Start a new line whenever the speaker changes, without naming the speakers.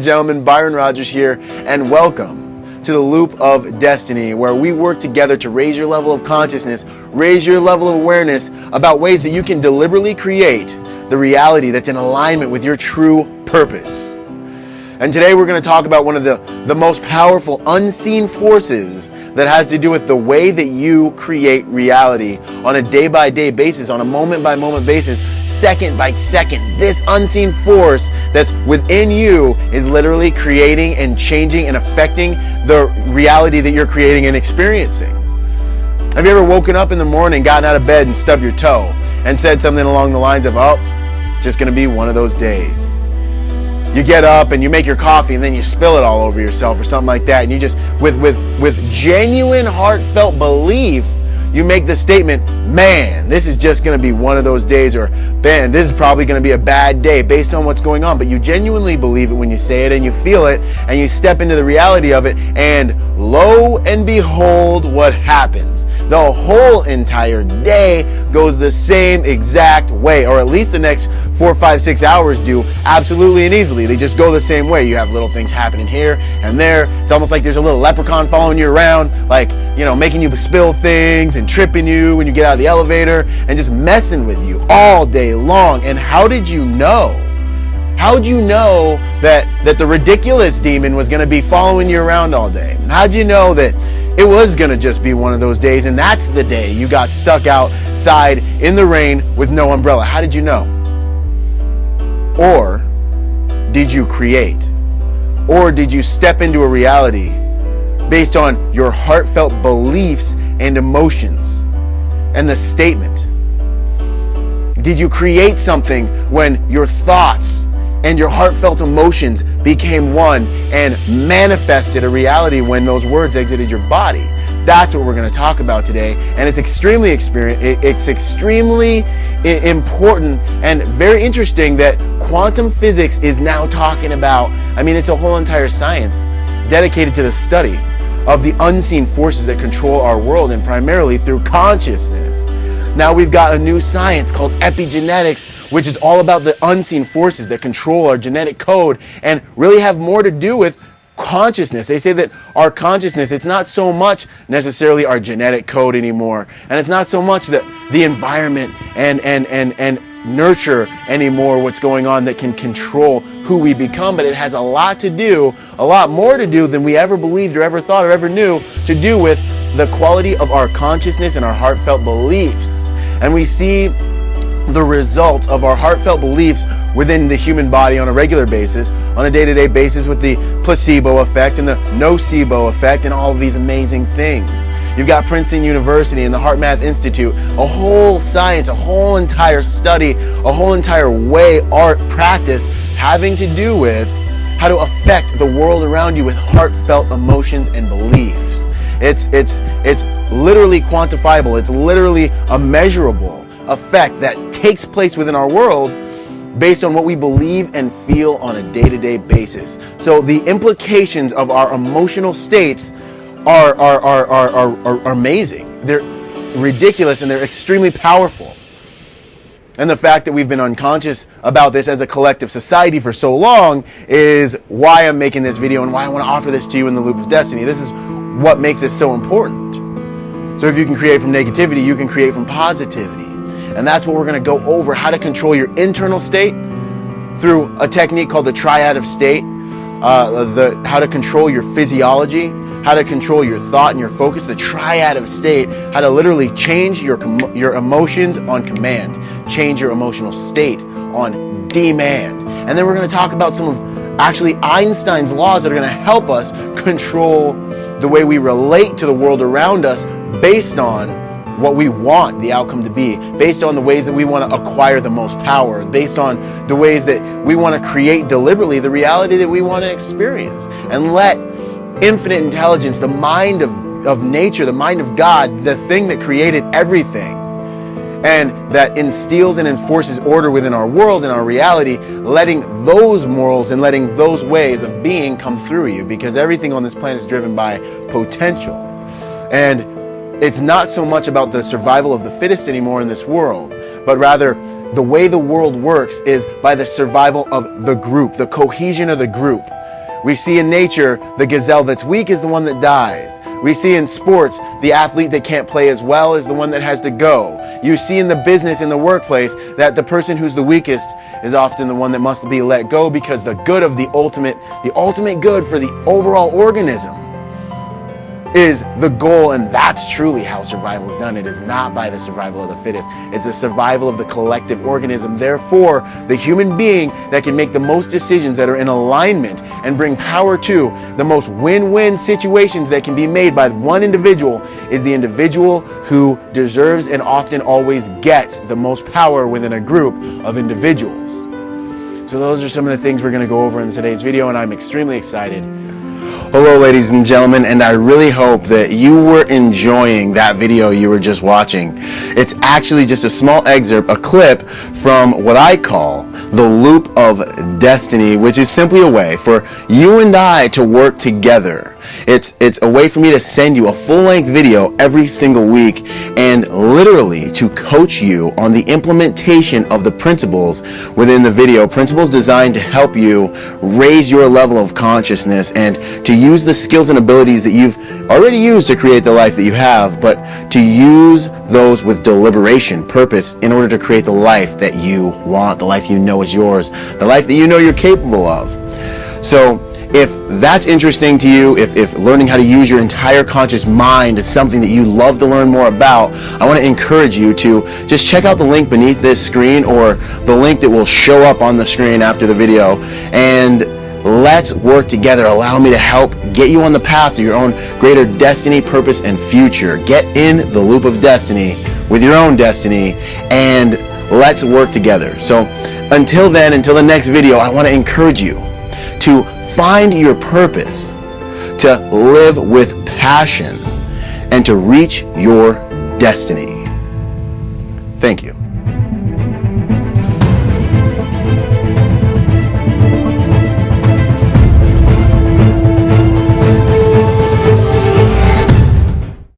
gentlemen, Byron Rogers here, and welcome to the Loop of Destiny, where we work together to raise your level of consciousness, raise your level of awareness about ways that you can deliberately create the reality that's in alignment with your true purpose. And today we're going to talk about one of the most powerful unseen forces that has to do with the way that you create reality on a day-by-day basis, on a moment-by-moment basis, second by second. This unseen force that's within you is literally creating and changing and affecting the reality that you're creating and experiencing. Have you ever woken up in the morning, gotten out of bed and stubbed your toe and said something along the lines of, oh, just going to be one of those days? You get up and you make your coffee and then you spill it all over yourself or something like that, and you just, with genuine heartfelt belief, you make the statement, man, this is just going to be one of those days, or man, this is probably going to be a bad day based on what's going on. But you genuinely believe it when you say it and you feel it and you step into the reality of it, and lo and behold, what happens? The whole entire day goes the same exact way, or at least the next 4, 5, 6 hours do, absolutely and easily. They just go the same way. You have little things happening here and there. It's almost like there's a little leprechaun following you around, like, you know, making you spill things and tripping you when you get out of the elevator and just messing with you all day long. And how did you know? How'd you know that the ridiculous demon was going to be following you around all day? How'd you know that it was going to just be one of those days, and that's the day you got stuck outside in the rain with no umbrella? How did you know? Or did you create? Or did you step into a reality based on your heartfelt beliefs and emotions and the statement? Did you create something when your thoughts and your heartfelt emotions became one and manifested a reality when those words exited your body? That's what we're going to talk about today, and it's extremely important and very interesting that quantum physics is now talking about. I mean, it's a whole entire science dedicated to the study of the unseen forces that control our world, and primarily through consciousness. Now we've got a new science called epigenetics, which is all about the unseen forces that control our genetic code and really have more to do with consciousness. They say that our consciousness, it's not so much necessarily our genetic code anymore, and it's not so much the environment and nurture anymore, what's going on that can control who we become, but it has a lot more to do than we ever believed or ever thought or ever knew, to do with the quality of our consciousness and our heartfelt beliefs. And we see the results of our heartfelt beliefs within the human body on a regular basis, on a day-to-day basis, with the placebo effect and the nocebo effect and all of these amazing things. You've got Princeton University and the Heart Math Institute, a whole science, a whole entire study, a whole entire way, art, practice having to do with how to affect the world around you with heartfelt emotions and beliefs. It's literally quantifiable. It's literally a measurable effect that takes place within our world based on what we believe and feel on a day-to-day basis. So the implications of our emotional states are amazing. They're ridiculous, and they're extremely powerful. And the fact that we've been unconscious about this as a collective society for so long is why I'm making this video and why I want to offer this to you in the Loop of Destiny. This is what makes it so important. So if you can create from negativity, you can create from positivity. And that's what we're going to go over, how to control your internal state through a technique called the triad of state, how to control your physiology, how to control your thought and your focus, the triad of state, how to literally change your emotions on command, change your emotional state on demand. And then we're going to talk about some of actually Einstein's laws that are going to help us control the way we relate to the world around us based on what we want the outcome to be, based on the ways that we want to acquire the most power, based on the ways that we want to create deliberately the reality that we want to experience. And let infinite intelligence, the mind of nature, the mind of God, the thing that created everything and that instills and enforces order within our world and our reality, letting those morals and letting those ways of being come through you, because everything on this planet is driven by potential. And it's not so much about the survival of the fittest anymore in this world, but rather the way the world works is by the survival of the group, the cohesion of the group. We see in nature, the gazelle that's weak is the one that dies. We see in sports, the athlete that can't play as well is the one that has to go. You see in the business, in the workplace, that the person who's the weakest is often the one that must be let go, because the good of the ultimate good for the overall organism is the goal, and that's truly how survival is done. It is not by the survival of the fittest. It's the survival of the collective organism. Therefore, the human being that can make the most decisions that are in alignment and bring power to the most win-win situations that can be made by one individual is the individual who deserves and often always gets the most power within a group of individuals. So those are some of the things we're going to go over in today's video, and I'm extremely excited. Hello, ladies and gentlemen, and I really hope that you were enjoying that video you were just watching. It's actually just a small excerpt, a clip from what I call the loop of destiny, which is simply a way for you and I to work together. It's a way for me to send you a full-length video every single week and literally to coach you on the implementation of the principles within the video. Principles designed to help you raise your level of consciousness and to use the skills and abilities that you've already used to create the life that you have, but to use those with deliberation, purpose, in order to create the life that you want, the life you know is yours, the life that you know you're capable of. So if that's interesting to you, if learning how to use your entire conscious mind is something that you love to learn more about, I want to encourage you to just check out the link beneath this screen or the link that will show up on the screen after the video, and let's work together. Allow me to help get you on the path to your own greater destiny, purpose, and future. Get in the loop of destiny with your own destiny, and let's work together. So until then, until the next video, I want to encourage you to find your purpose, to live with passion, and to reach your destiny. Thank you.